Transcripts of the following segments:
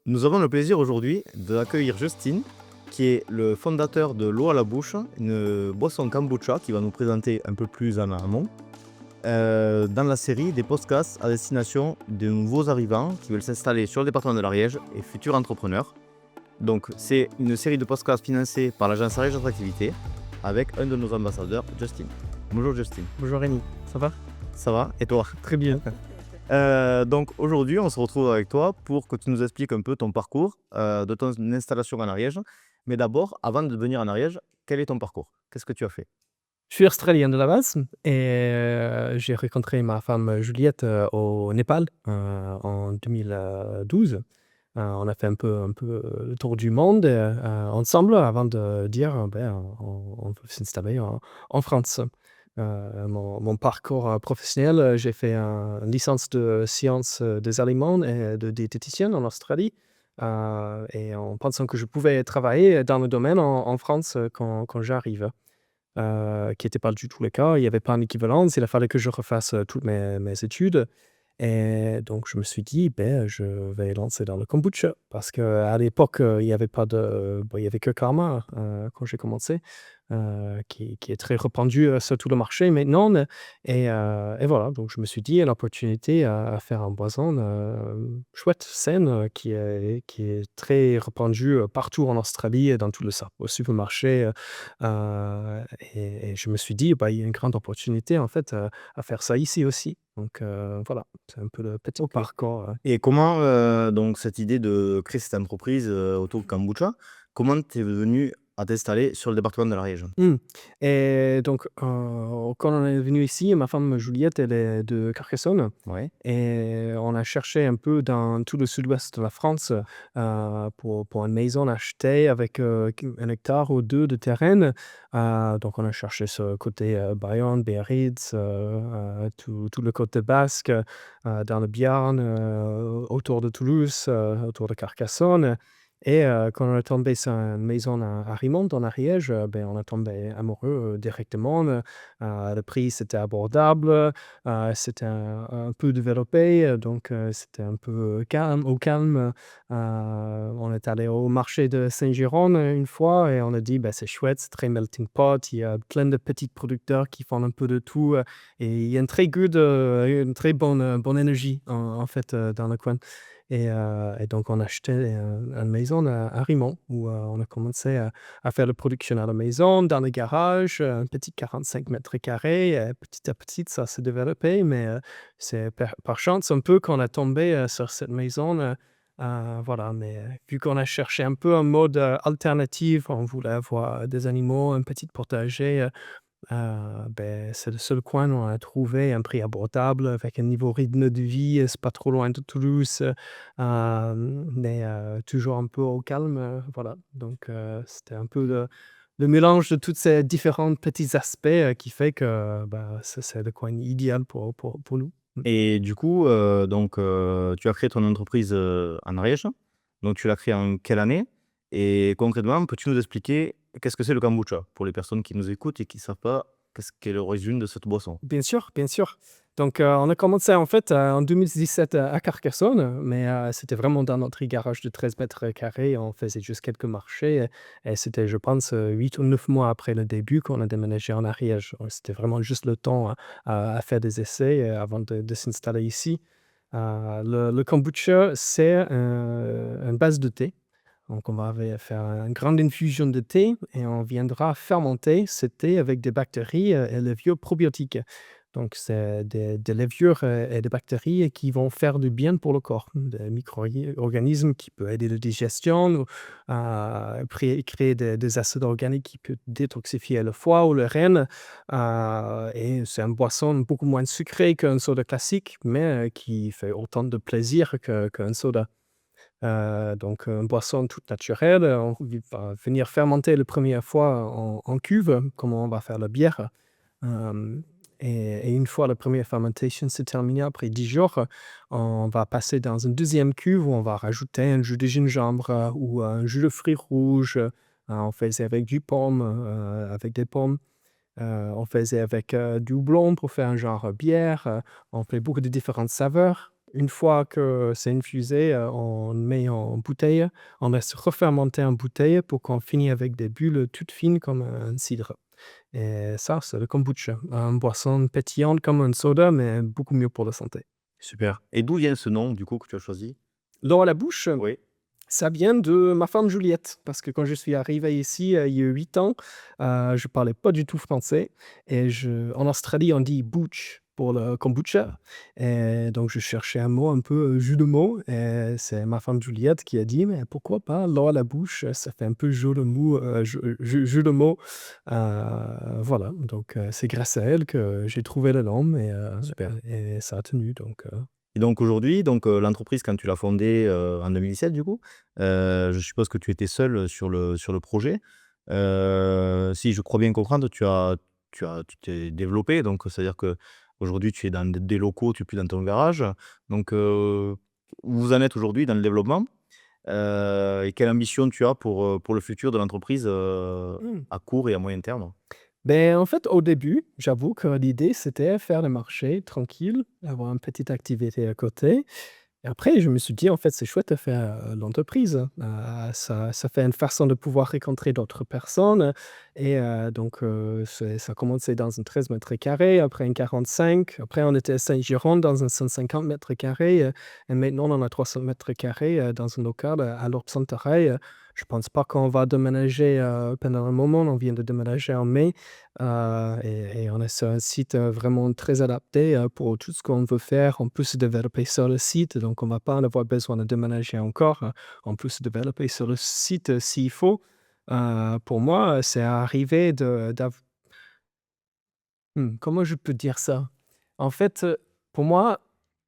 Nous avons le plaisir aujourd'hui d'accueillir Justin, qui est le fondateur de L'eau à la bouche, une boisson kombucha qui va nous présenter un peu plus en amont, dans la série des podcasts à destination de nouveaux arrivants qui veulent s'installer sur le département de l'Ariège et futurs entrepreneurs. Donc c'est une série de podcasts financés par l'agence Ariège Attractivité avec un de nos ambassadeurs, Justin. Bonjour Justin. Bonjour Rémi, ça va? Ça va? Et toi? Très bien. Donc aujourd'hui, on se retrouve avec toi pour que tu nous expliques un peu ton parcours de ton installation en Ariège. Mais d'abord, avant de venir en Ariège, quel est ton parcours? Qu'est-ce que tu as fait? Je suis australien de la base et j'ai rencontré ma femme Juliette, au Népal, en 2012. On a fait un peu le tour du monde, ensemble avant de dire, on veut s'installer en France. Mon parcours, professionnel, j'ai fait une licence de sciences, des aliments et de diététicienne en Australie, et en pensant que je pouvais travailler dans le domaine en France, quand j'arrive. Qui était pas du tout le cas. Il y avait pas en équivalence, il a fallu que je refasse, toutes mes études et donc je me suis dit: «Beh, je vais lancer dans le kombucha» parce qu'à l'époque, il y avait pas de il y avait que Karma, quand j'ai commencé, qui est très répandu, sur tout le marché maintenant et voilà, donc je me suis dit: «Une opportunité à faire un boisson, chouette, saine, qui est très répandue, partout en Australie et dans tout le au supermarché, et je me suis dit: «Bah, il y a une grande opportunité en fait, à faire ça ici aussi». Donc voilà, c'est un peu le petit Ok. parcours, Et comment, donc, cette idée de créer cette entreprise autour de kombucha, comment tu es venu à t'installer sur le département de l'Ariège? Mmh. Et donc, quand on est venu ici, ma femme Juliette, elle est de Carcassonne Ouais. et on a cherché un peu dans tout le sud-ouest de la France, pour une maison achetée avec, 1 hectare ou 2 de terrain. Donc on a cherché ce côté, Bayonne, Biarritz, tout le côté basque, dans le Béarn, autour de Toulouse, autour de Carcassonne. Et quand on est tombé sur une maison à Rimont, en Ariège, on est tombé amoureux, directement, le prix, c'était abordable, c'était un peu développé, donc c'était un peu calme. On est allé au marché de Saint-Girons, une fois et on a dit: «Bah, c'est chouette, c'est très melting pot, il y a plein de petits producteurs qui font un peu de tout, et il y a une très bonne énergie en fait, dans le coin». Et donc on a acheté, une maison à Rimont où, on a commencé à faire la production à la maison, dans le garage, un petit 45 m², petit à petit ça s'est développé mais, c'est par chance un peu qu'on a tombé, sur cette maison, voilà, mais, vu qu'on a cherché un peu un mode, alternatif, on voulait avoir des animaux, un petit potager, c'est le seul coin où on a trouvé un prix abordable avec un niveau rythme de vie, c'est pas trop loin de Toulouse, mais toujours un peu au calme, voilà. Donc c'était un peu le mélange de toutes ces différents petits aspects, qui fait que, c'est le coin idéal pour nous. Mmh. Et du coup, tu as créé ton entreprise en Ariège. Donc tu l'as créée en quelle année? Et concrètement, peux-tu nous expliquer qu'est-ce que c'est le kombucha pour les personnes qui nous écoutent et qui ne savent pas qu'est-ce qu'est l'origine de cette boisson? Bien sûr, bien sûr. Donc, on a commencé en fait, en 2017 à Carcassonne, mais, c'était vraiment dans notre garage de 13 m². On faisait juste quelques marchés et c'était, je pense, 8 ou 9 mois après le début qu'on a déménagé en Ariège. C'était vraiment juste le temps, à faire des essais, avant de s'installer ici. Le kombucha, c'est une base de thé. Donc on va faire une grande infusion de thé et on viendra fermenter ce thé avec des bactéries, et levures probiotiques. Donc c'est des levures, et des bactéries qui vont faire du bien pour le corps. Des micro-organismes qui peuvent aider la digestion ou créer des acides organiques qui peuvent détoxifier le foie ou le rein. Et c'est une boisson beaucoup moins sucrée qu'un soda classique, mais qui fait autant de plaisir qu'un soda. Donc une boisson toute naturelle, on va venir fermenter la première fois en cuve, comme on va faire la bière. Hem et une fois la première fermentation s'est terminée, après 10 jours, on va passer dans une deuxième cuve où on va rajouter un jus de gingembre, ou un jus de fruits rouges. On faisait avec du pomme, avec des pommes. On faisait avec, du houblon pour faire un genre bière, on fait beaucoup de différentes saveurs. Une fois que c'est infusé, on met en bouteille, on laisse refermenter en bouteille pour qu'on finisse avec des bulles toutes fines comme un cidre et ça, c'est le kombucha, une boisson pétillante comme un soda, mais beaucoup mieux pour la santé. Super. Et d'où vient ce nom, du coup, que tu as choisi? L'eau à la bouche, Oui. ça vient de ma femme Juliette, parce que quand je suis arrivé ici, il y a 8 ans, je parlais pas du tout français et en Australie, on dit booch pour le kombucha et donc je cherchais un mot un peu, jeu de mots et c'est ma femme Juliette qui a dit: «Mais pourquoi pas l'eau à la bouche?» Ça fait un peu jeu de mots, voilà donc c'est grâce à elle que j'ai trouvé le nom Super. et ça a tenu donc Et donc aujourd'hui, l'entreprise quand tu l'as fondée, en 2017 du coup, je suppose que tu étais seul, sur le projet. Si je crois bien comprendre, tu t'es développé, donc c'est-à-dire qu'aujourd'hui tu es dans des locaux, tu es plus dans ton garage. Donc où vous en êtes aujourd'hui dans le développement? Et quelle ambition tu as pour le futur de l'entreprise, mmh. à court et à moyen terme? Ben en fait, au début, j'avoue que l'idée, c'était faire le marché tranquille, avoir une petite activité à côté. Et après, je me suis dit: «En fait, c'est chouette de faire, l'entreprise». Ça fait une façon de pouvoir rencontrer d'autres personnes et donc ça a commencé dans un 13 mètres carrés, après un 45, après on était à Saint-Girons dans un 150 mètres carrés, et maintenant on a 300 mètres carrés, dans un local, à l'Orpsanterei. Je pense pas qu'on va déménager, pendant un moment. On vient de déménager en mai, et on est sur un site, vraiment très adapté, pour tout ce qu'on veut faire. On peut se développer sur le site, donc on va pas en avoir besoin de déménager encore, on peut se développer sur le site, s'il faut. Pour moi, c'est arrivé de d'av comment je peux dire ça? En fait, pour moi,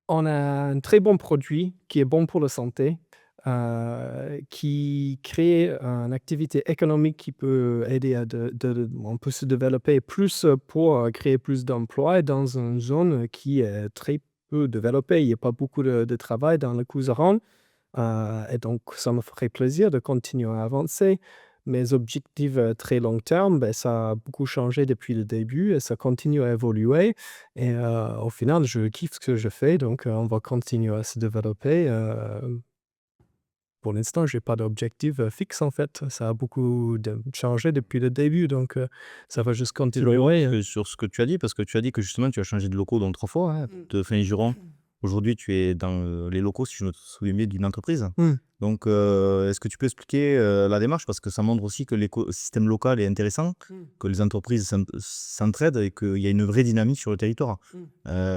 on a un très bon produit qui est bon pour la santé, qui crée une activité économique qui peut aider à on peut se développer plus, pour, créer plus d'emplois et dans une zone qui est très peu développée. Il y a pas beaucoup de travail dans le Couserans. Et donc ça me ferait plaisir de continuer à avancer. Mes objectifs, très long terme, beh, ça a beaucoup changé depuis le début et ça continue à évoluer et au final, je kiffe ce que je fais donc on va continuer à se développer, pour l'instant, j'ai pas d'objectif, fixe en fait. Ça a beaucoup changé depuis le début donc ça va juste Je rebondis continuer, sur ce que tu as dit, parce que tu as dit que justement tu as changé de locaux donc 3 fois, hein, de Saint-Giron. Aujourd'hui, tu es dans, les locaux, si je me souviens bien, d'une entreprise. Mmh. Donc, est-ce que tu peux expliquer, la démarche? Parce que ça montre aussi que l'écosystème local est intéressant, Mmh. que les entreprises s'entraident et qu'il y a une vraie dynamique sur le territoire. Mmh.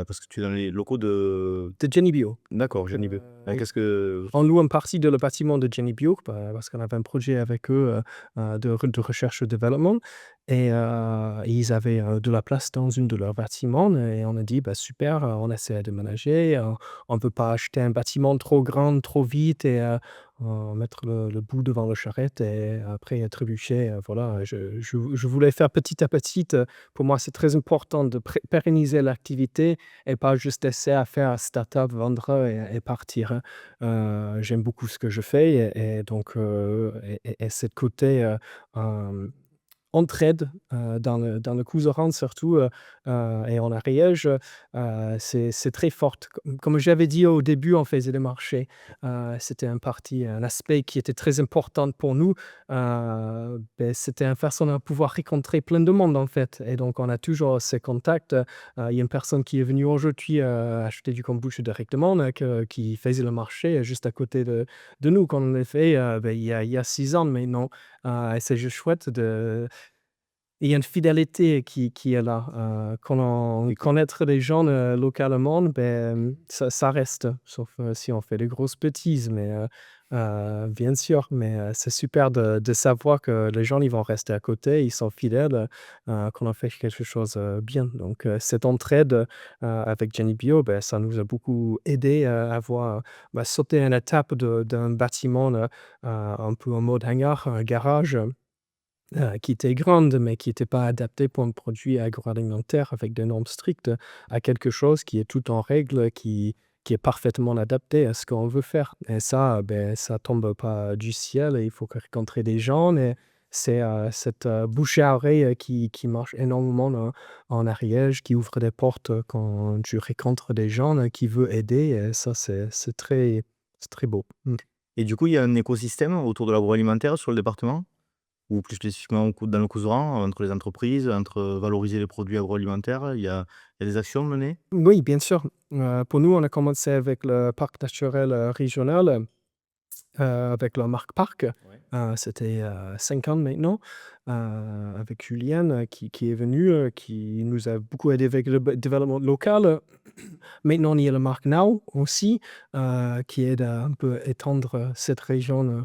Parce que tu es dans les locaux de De Jenny Bio. d'accord, Donc Génie B. oui. Qu'est-ce que On loue une partie de le bâtiment de Jenny Bio, parce qu'on avait un projet avec eux, de recherche et développement et ils avaient, de la place dans une de leurs bâtiments et on a dit: «Bah, super, on essaie de ménager, on peut pas acheter un bâtiment trop grand, trop vite et mettre le bout devant la charrette et après trébucher», voilà. Je voulais faire petit à petit, pour moi, c'est très important de pérenniser l'activité et pas juste essayer à faire start-up, vendre et partir, hein. J'aime beaucoup ce que je fais et donc et ce côté, hem entraide, dans le Couserans surtout, et en Ariège, c'est très forte. Comme j'avais dit au début, on faisait les marchés, c'était un aspect qui était très important pour nous, c'était une façon de pouvoir rencontrer plein de monde, en fait et donc on a toujours ces contacts, il y a une personne qui est venue aujourd'hui, acheter du kombucha directement, qui faisait le marché juste à côté de nous quand on l'a fait, il y a 6 ans maintenant, et c'est juste chouette de il y a une fidélité qui est là, quand on et que connaître les gens, localement, ça reste, sauf, si on fait des grosses bêtises, mais bien sûr, mais c'est super de savoir que les gens, ils vont rester à côté, ils sont fidèles, qu'on a fait quelque chose, bien. Donc cette entraide, avec Jenny Bio, ça nous a beaucoup aidé à avoir, sauté une étape d'un bâtiment, un peu en mode hangar, un garage, qui était grande, mais qui était pas adaptée pour un produit agroalimentaire avec des normes strictes, à quelque chose qui est tout en règle, qui est parfaitement adapté à ce qu'on veut faire et ça, ça tombe pas du ciel et il faut rencontrer des gens et c'est cette bouche à oreille qui marche énormément en Ariège, qui ouvre des portes quand tu rencontres des gens qui veulent aider. Et ça, c'est très beau. Et du coup, il y a un écosystème autour de l'agroalimentaire sur le département? Ou plus spécifiquement dans le Couserans, entre les entreprises, entre valoriser les produits agroalimentaires, il y a des actions menées? Oui, bien sûr. Pour nous, on a commencé avec le parc naturel régional. Avec la marque Parc. Ouais. C'était 5 ans maintenant, avec Julienne qui est venue, qui nous a beaucoup aidé avec le développement local. Maintenant, il y a la marque Now aussi, qui aide à un peu étendre cette région,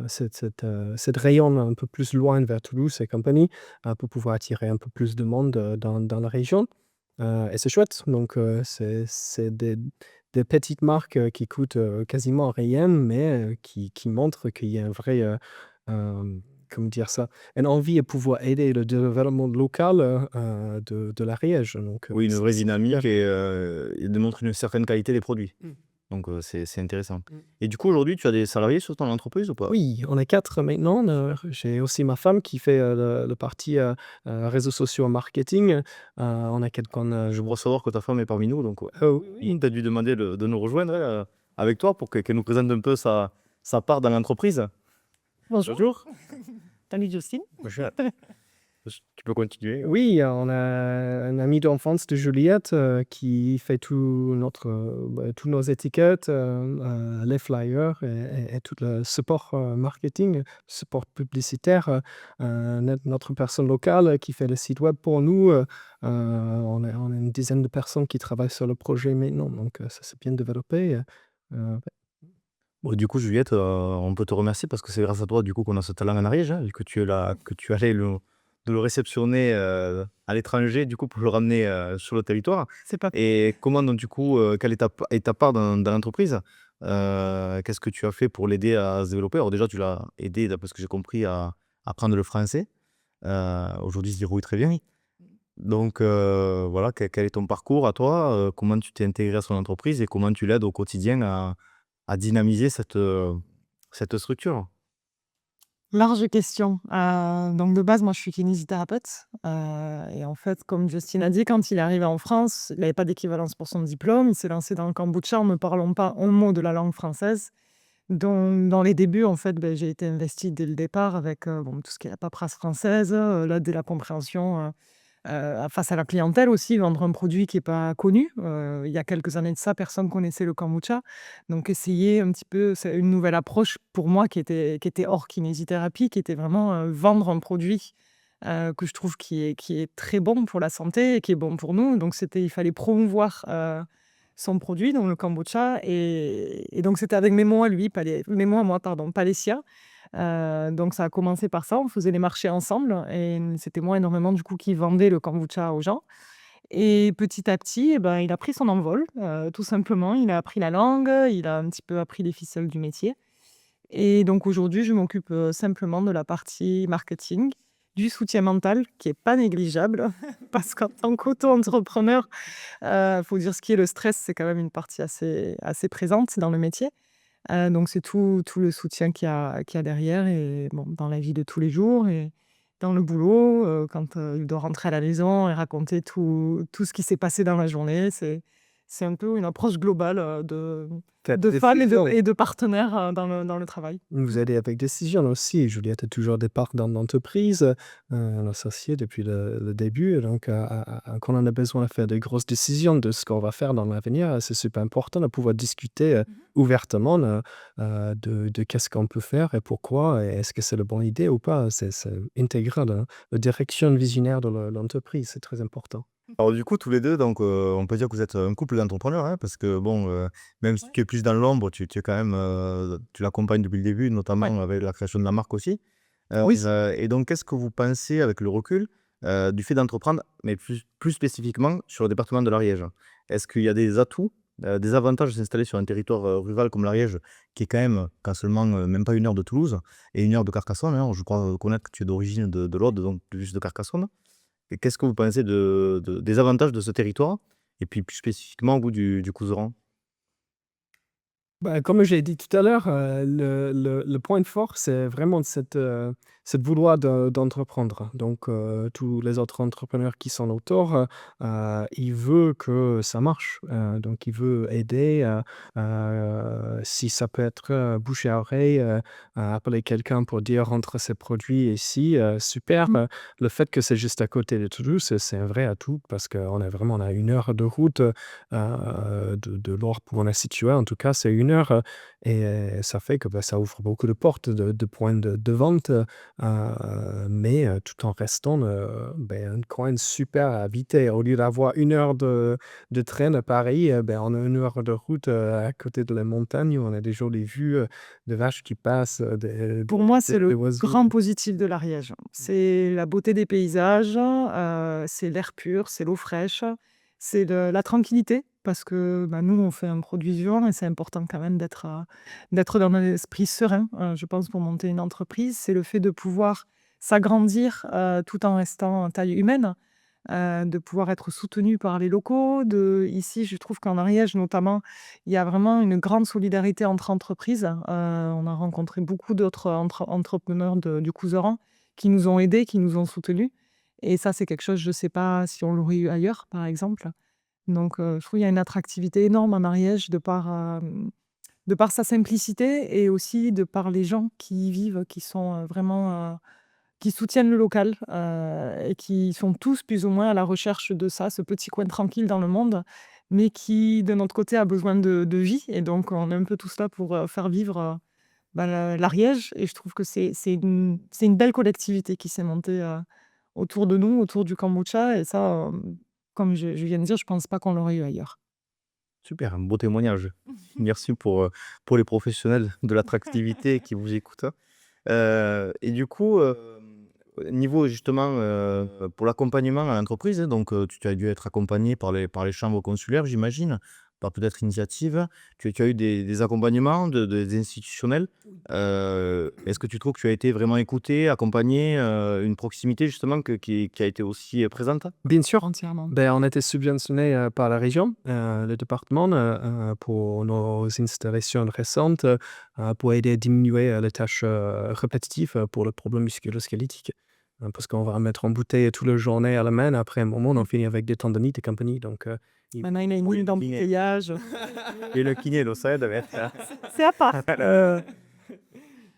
cette rayon un peu plus loin vers Toulouse et compagnie, pour pouvoir attirer un peu plus de monde dans la région. Et c'est chouette. Donc, c'est des petites marques qui coûtent quasiment rien, mais qui montrent qu'il y a un vrai, comment dire ça, une envie à pouvoir aider le développement local de l'Ariège. Donc, Oui, une c'est vraie super. dynamique et démontre une certaine qualité des produits. Mm. Donc c'est intéressant. Mm. Et du coup, aujourd'hui, tu as des salariés sur ton entreprise ou pas? Oui, on est 4 maintenant. J'ai aussi ma femme qui fait le partie réseaux sociaux et marketing. On a quelqu'un. Je crois savoir que ta femme est parmi nous, donc ouais. Oui, oui. Tu as dû demander de nous rejoindre avec toi pour qu'elle nous présente un peu sa part dans l'entreprise. Bonjour, Bonjour. salut Justine. Bonjour. Tu peux continuer. Oui, on a un ami d'enfance de Juliette qui fait tous nos étiquettes, les flyers et tout le support marketing, support publicitaire. Notre personne locale qui fait le site web pour nous. On a une dizaine de personnes qui travaillent sur le projet maintenant, donc ça s'est bien développé. Bon, du coup, Juliette, on peut te remercier parce que c'est grâce à toi, du coup, qu'on a ce talent en Ariège, hein, vu que tu es là, que tu allais de le réceptionner à l'étranger, du coup, pour le ramener sur le territoire. C'est pas Et comment, donc, du coup, quelle est ta part dans l'entreprise? Qu'est-ce que tu as fait pour l'aider à se développer? Alors déjà, tu l'as aidé, d'après ce que j'ai compris, à apprendre le français. Aujourd'hui, il se débrouille très bien. Donc, voilà, quel est ton parcours à toi? Comment tu t'es intégré à son entreprise et comment tu l'aides au quotidien à dynamiser cette structure? large question. Donc de base, moi, je suis kinésithérapeute. Et en fait, comme Justine a dit, quand il est arrivé en France, il n'avait pas d'équivalence pour son diplôme. Il s'est lancé dans le kombucha en ne parlant pas un mot de la langue française. Donc, dans les débuts, en fait, j'ai été investie dès le départ avec bon, tout ce qui est la paperasse française, là, dès la compréhension. Face à la clientèle aussi, vendre un produit qui est pas connu. Il y a quelques années de ça, personne connaissait le kombucha. Donc essayer un petit peu c'est une nouvelle approche pour moi qui était hors kinésithérapie, qui était vraiment, vendre un produit, que je trouve qui est très bon pour la santé et qui est bon pour nous. Donc il fallait promouvoir, son produit, donc le kombucha et donc c'était avec mes mots à lui, mes mots à moi, pardon, pas les siens. Donc ça a commencé par ça, on faisait les marchés ensemble et c'était moi énormément du coup qui vendais le kombucha aux gens et petit à petit et ben, il a pris son envol, tout simplement. Il a appris la langue, il a un petit peu appris les ficelles du métier et donc aujourd'hui, je m'occupe, simplement de la partie marketing, du soutien mental qui est pas négligeable parce qu'en tant qu'auto-entrepreneur, faut dire ce qui est, le stress, c'est quand même une partie assez présente dans le métier. Donc c'est tout le soutien qu'il y a derrière et bon, dans la vie de tous les jours et dans le boulot, quand, il doit rentrer à la maison et raconter tout ce qui s'est passé dans la journée. C'est un peu une approche globale, Faites de femme et de décision. et de partenaire, dans le travail. Vous aidez avec décision aussi. Juliette a toujours des parts dans l'entreprise, l'associé depuis le début. Donc, quand on a besoin de faire des grosses décisions de ce qu'on va faire dans l'avenir, c'est super important de pouvoir discuter ouvertement de qu'est-ce qu'on peut faire et pourquoi, et est-ce que c'est la bonne idée ou pas. C'est intégrer la direction visionnaire de l'entreprise, c'est très important. Alors du coup, tous les 2, donc on peut dire que vous êtes un couple d'entrepreneurs, hein, parce que bon, même si tu es plus dans l'ombre, tu es quand même, tu l'accompagnes depuis le début, Ouais. notamment avec la création de la marque aussi. Oui. Et donc qu'est-ce que vous pensez, avec le recul, du fait d'entreprendre, mais plus spécifiquement sur le département de l'Ariège? Est-ce qu'il y a des atouts, des avantages de s'installer sur un territoire, rural comme l'Ariège, qui est quand même qu'à seulement, même pas 1 heure de Toulouse et 1 heure de Carcassonne, hein? Je crois connaître que tu es d'origine de l'Aude, donc plus de Carcassonne. Et qu'est-ce que vous pensez des avantages de ce territoire? Et puis plus spécifiquement, vous, du Couserans? Bah, comme j'ai dit tout à l'heure, le point fort, c'est vraiment c'est de vouloir d'entreprendre. Donc, tous les autres entrepreneurs qui sont autour, il veut que ça marche. Donc il veut aider, si ça peut être, bouche à oreille, appeler quelqu'un pour dire: «Rentre ces produits ici», super. Mmh. Le fait que c'est juste à côté de Toulouse, c'est un vrai atout parce qu'on est vraiment à 1 heure de route, de l'endroit où on est situé. En tout cas, c'est 1 heure, et ça fait que, bah, ça ouvre beaucoup de portes de points de vente, mais tout en restant, un coin super à habiter. Au lieu d'avoir 1 heure de train à Paris, ben, on a 1 heure de route, à côté de la montagne où on a des jolies vues, de vaches qui passent, Pour moi, c'est des le oiseaux. grand positif de l'Ariège. C'est la beauté des paysages, c'est l'air pur, c'est l'eau fraîche, c'est la tranquillité parce que, bah, nous, on fait un produit vivant et c'est important quand même d'être dans un esprit serein, je pense pour monter une entreprise. C'est le fait de pouvoir s'agrandir, tout en restant en taille humaine, de pouvoir être soutenu par les locaux. Ici, je trouve qu'en Ariège notamment, il y a vraiment une grande solidarité entre entreprises. On a rencontré beaucoup d'autres entrepreneurs du Couserans qui nous ont aidés, qui nous ont soutenus et ça, c'est quelque chose, je ne sais pas si on l'aurait eu ailleurs, par exemple. Donc je trouve qu'il y a une attractivité énorme en Ariège de par sa simplicité et aussi de par les gens qui y vivent, qui sont, vraiment, qui soutiennent le local, et qui sont tous plus ou moins à la recherche de ça, ce petit coin tranquille dans le monde, mais qui, de notre côté, a besoin de vie et donc on est un peu tous là pour, faire vivre, bah, l'Ariège et je trouve que c'est une belle collectivité qui s'est montée, autour de nous, autour du kombucha et ça, comme je viens de dire, je pense pas qu'on l'aurait eu ailleurs. Super, un beau témoignage. Merci pour les professionnels de l'attractivité qui vous écoutent. Et du coup, niveau justement, pour l'accompagnement à l'entreprise, hein, donc tu as dû être accompagné par les chambres consulaires, j'imagine, par peut-être initiative. Tu as eu des accompagnements des institutionnels. Est-ce que tu trouves que tu as été vraiment écouté, accompagné, une proximité justement qui a été aussi, présente? Bien sûr. Entièrement. Ben, on était subventionné, par la région, le département, pour nos installations récentes, pour aider à diminuer, les tâches, répétitives, pour le problème musculo-squelettique. Parce qu'on va mettre en bouteille toute la journée à la main, après un moment, on en finit avec des tendinites et compagnie, donc il Maintenant, il a une Oui, ligne le kiné d'embouteillage. et le kiné lo sai dove C'est à part.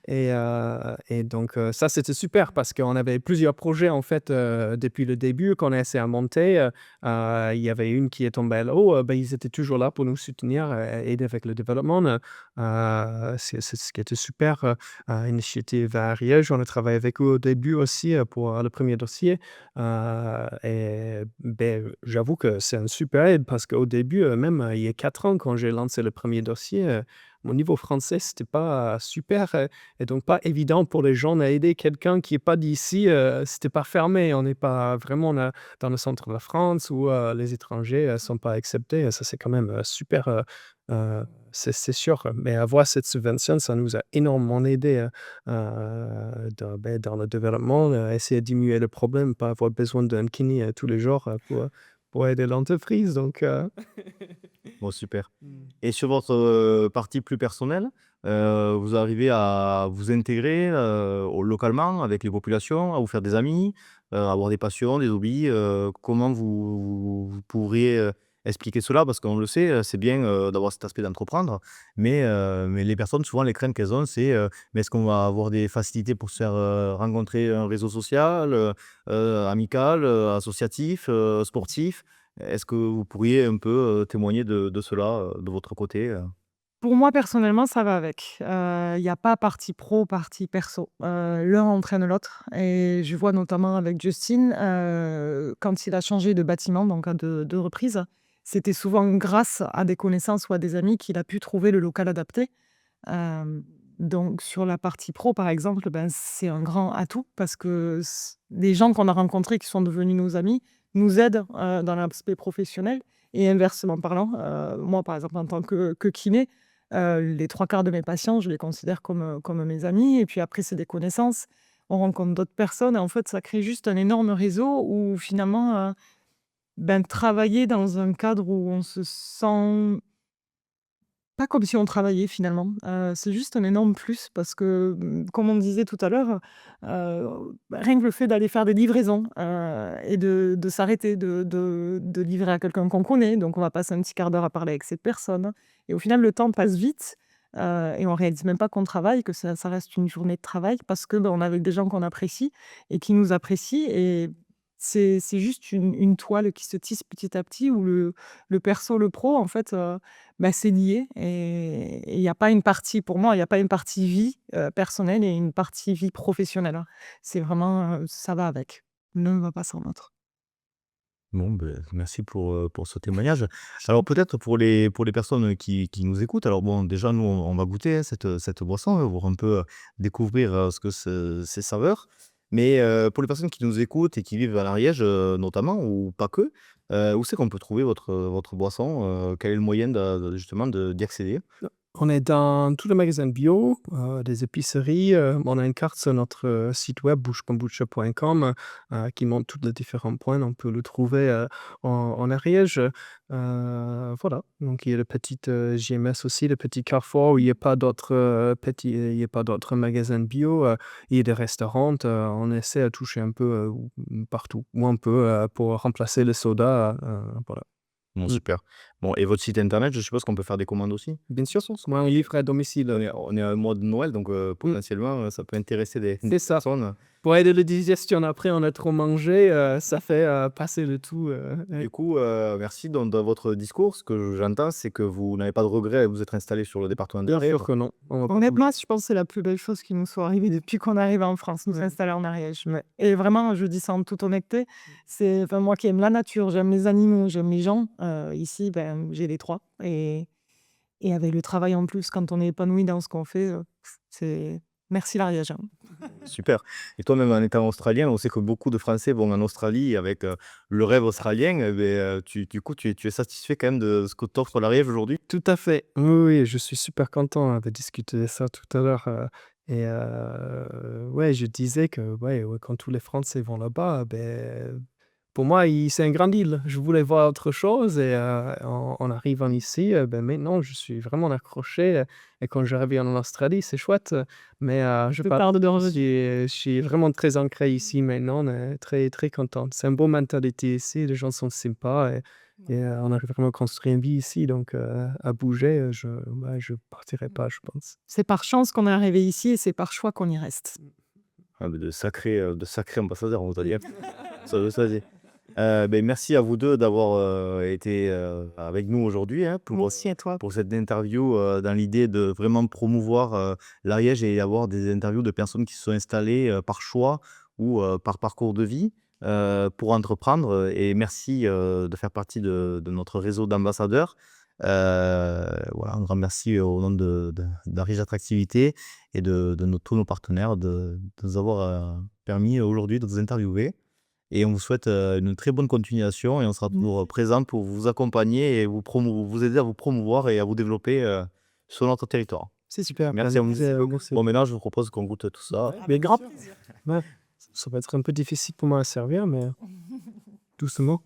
Et donc ça, c'était super parce qu'on avait plusieurs projets, en fait, depuis le début qu'on a essayé à monter. Il y avait une qui est tombée à l'eau, bah, ils étaient toujours là pour nous soutenir, aider avec le développement. C'est ce qui était super, Initiative à Ariège, on a travaillé avec eux au début aussi, pour, le premier dossier. Et beh, j'avoue que c'est un super aide parce qu'au début, même, il y a 4 ans quand j'ai lancé le premier dossier, mon niveau français, c'était pas super, et donc pas évident pour les gens à aider quelqu'un qui est pas d'ici, c'était pas fermé. On n'est pas vraiment là dans le centre de la France où, les étrangers, sont pas acceptés. Ça, c'est quand même, super, c'est sûr. Mais avoir cette subvention, ça nous a énormément aidé, dans le développement, essayer de diminuer le problème, pas avoir besoin d'un kiné, tous les jours, pour aider l'entreprise donc Bon, super. Mmh. Et sur votre, partie plus personnelle, vous arrivez à vous intégrer, localement avec les populations, à vous faire des amis, à avoir des passions, des hobbies, comment vous pourriez, expliquer cela? Parce qu'on le sait, c'est bien, d'avoir cet aspect d'entreprendre, mais les personnes souvent les craintes qu'elles ont c'est, mais est-ce qu'on va avoir des facilités pour se faire, rencontrer un réseau social, amical, associatif, sportif? Est-ce que vous pourriez un peu, témoigner de cela, de votre côté? Pour moi, personnellement, ça va avec. Il y a pas partie pro, partie perso. L'un entraîne l'autre et je vois notamment avec Justin, quand il a changé de bâtiment, donc à 2 reprises, c'était souvent grâce à des connaissances ou à des amis qu'il a pu trouver le local adapté. Hem, donc sur la partie pro, par exemple, ben, c'est un grand atout parce que les gens qu'on a rencontrés qui sont devenus nos amis nous aident, dans l'aspect professionnel et inversement parlant, moi, par exemple, en tant que kiné, les 3 quarts de mes patients, je les considère comme mes amis et puis après, c'est des connaissances. On rencontre d'autres personnes et en fait, ça crée juste un énorme réseau où finalement, ben, travailler dans un cadre où on se sent Pas comme si on travaillait finalement, c'est juste un énorme plus parce que, comme on disait tout à l'heure, rien que le fait d'aller faire des livraisons, et de s'arrêter, de livrer à quelqu'un qu'on connaît, donc on va passer un petit quart d'heure à parler avec cette personne et au final le temps passe vite, et on réalise même pas qu'on travaille, que ça reste une journée de travail parce que, on est avec des gens qu'on apprécie et qui nous apprécient et c'est juste une toile qui se tisse petit à petit où le perso, le pro en fait, c'est lié et il y a pas une partie pour moi, il y a pas une partie vie, personnelle et une partie vie professionnelle, hein. C'est vraiment, ça va avec. L'un ne va pas sans l'autre. Bon, merci pour ce témoignage. Alors peut-être pour les personnes qui nous écoutent, alors bon, déjà nous on va goûter, hein, cette boisson, on va voir un peu, découvrir, ce que ses saveurs. Mais, pour les personnes qui nous écoutent et qui vivent à l'Ariège, notamment ou pas que, où c'est qu'on peut trouver votre boisson? Quel est le moyen justement d'y accéder? On est dans tous les magasins bio, des épiceries, on a une carte sur notre, site web bushkombucha.com, qui montre tous les différents points. On peut le trouver, en Ariège, voilà. Donc il y a le petit, JMS aussi, le petit Carrefour où il y a pas d'autres, il y a pas d'autres magasins bio, il y a des restaurants, on essaie à toucher un peu, partout où on peut, pour remplacer le soda, voilà. Bon, Mmh. super. Bon, et votre site internet, je suppose qu'on peut faire des commandes aussi? Bien sûr, moi on livre à domicile, On est à un mois de Noël, donc potentiellement, ça peut intéresser des c'est ça. personnes. Pour aider la digestion après, on a trop mangé, ça fait, passer le tout, Du coup, merci. Dans votre discours, ce que j'entends, c'est que vous n'avez pas de regrets à vous être installé sur le département de bien sûr l'Ariège. que non. On va pas Honnêtement, je pense que c'est la plus belle chose qui nous soit arrivée depuis qu'on est arrivé en France, nous installer en Ariège. Ouais. Et vraiment, je dis ça en toute honnêteté, c'est enfin, moi qui aime la nature, j'aime les animaux, j'aime les gens. Ici, j'ai les trois. Et avec le travail en plus, quand on est épanoui dans ce qu'on fait, c'est merci l'Ariège, hein. Super. Et toi, même en étant australien, on sait que beaucoup de Français vont en Australie avec, le rêve australien. Et beh, du coup, tu es satisfait quand même de ce que t'offre l'Ariège aujourd'hui? tout à fait. Oui, oui, je suis super content, de discuter de ça tout à l'heure, et ouais, je disais que, ouais, quand tous les Français vont là-bas, pour moi, c'est un grand île. Je voulais voir autre chose et en arrivant ici, maintenant, je suis vraiment accroché, et quand je reviens en Australie, c'est chouette, mais je Je pars pars de je suis vraiment très ancré ici maintenant, très, très content. C'est une bonne mentalité ici, les gens sont sympas et on a vraiment construit une vie ici donc à bouger, je partirai pas, je pense. C'est par chance qu'on est arrivé ici et c'est par choix qu'on y reste. Ah, beh, de sacrés ambassadeurs, on va dire. Ça dit. Merci à vous 2 d'avoir, été, avec nous aujourd'hui, hein, Merci à toi. pour cette interview, dans l'idée de vraiment promouvoir, l'Ariège et avoir des interviews de personnes qui se sont installées, par choix ou, par parcours de vie, pour entreprendre, et merci, de faire partie de notre réseau d'ambassadeurs. Voilà, un grand merci au nom d'Ariège Attractivité et de tous nos partenaires de nous avoir, permis aujourd'hui de vous interviewer. Et on vous souhaite, une très bonne continuation et on sera toujours, présent pour vous accompagner et vous aider à vous promouvoir et à vous développer, sur notre territoire. C'est super, Merci à vous. merci. Bon, maintenant, je vous propose qu'on goûte tout ça. Mais grave. Ouais, ça va être un peu difficile pour moi à servir, mais doucement.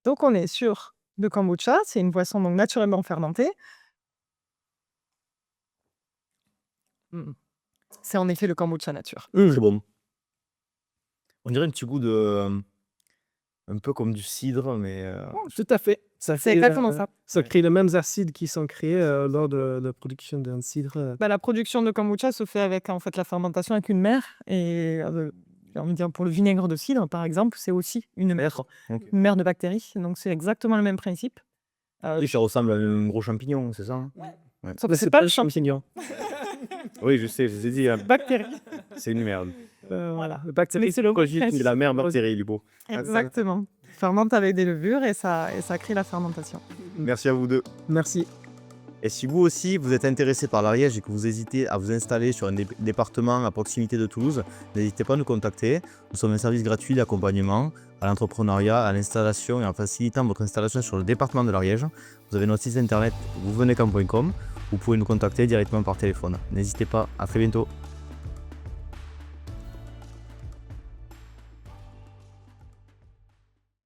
Donc on est sur le kombucha, c'est une boisson donc naturellement fermentée. Mmh. C'est en effet le kombucha nature. Très bon. On dirait un petit goût de, un peu comme du cidre, mais, Tout à fait. Ça C'est crée, exactement ça. ça crée les mêmes acides qui sont créés, lors de la production d'un cidre, La production de kombucha se fait avec en fait la fermentation avec une mer et j'ai envie de dire pour le vinaigre de cidre par exemple, c'est aussi une mer. OK. Une mer de bactéries, donc c'est exactement le même principe. Oui, ça ressemble à un gros champignon, c'est ça, hein? Ouais. Sauf mais que c'est pas le champignon. Oui, je sais, je vous ai dit, bactérie. c'est une merde. Voilà. Le bactérie, Mais c'est le C'est la mère bactérie, du coup. Exactement. Fermente avec des levures et ça crée la fermentation. Merci à vous 2. Merci. Et si vous aussi, vous êtes intéressé par l'Ariège et que vous hésitez à vous installer sur un département à proximité de Toulouse, n'hésitez pas à nous contacter. Nous sommes un service gratuit d'accompagnement à l'entrepreneuriat, à l'installation et en facilitant votre installation sur le département de l'Ariège. Vous avez notre site internet vouvenezcamp.com. Vous pouvez nous contacter directement par téléphone. N'hésitez pas, à très bientôt.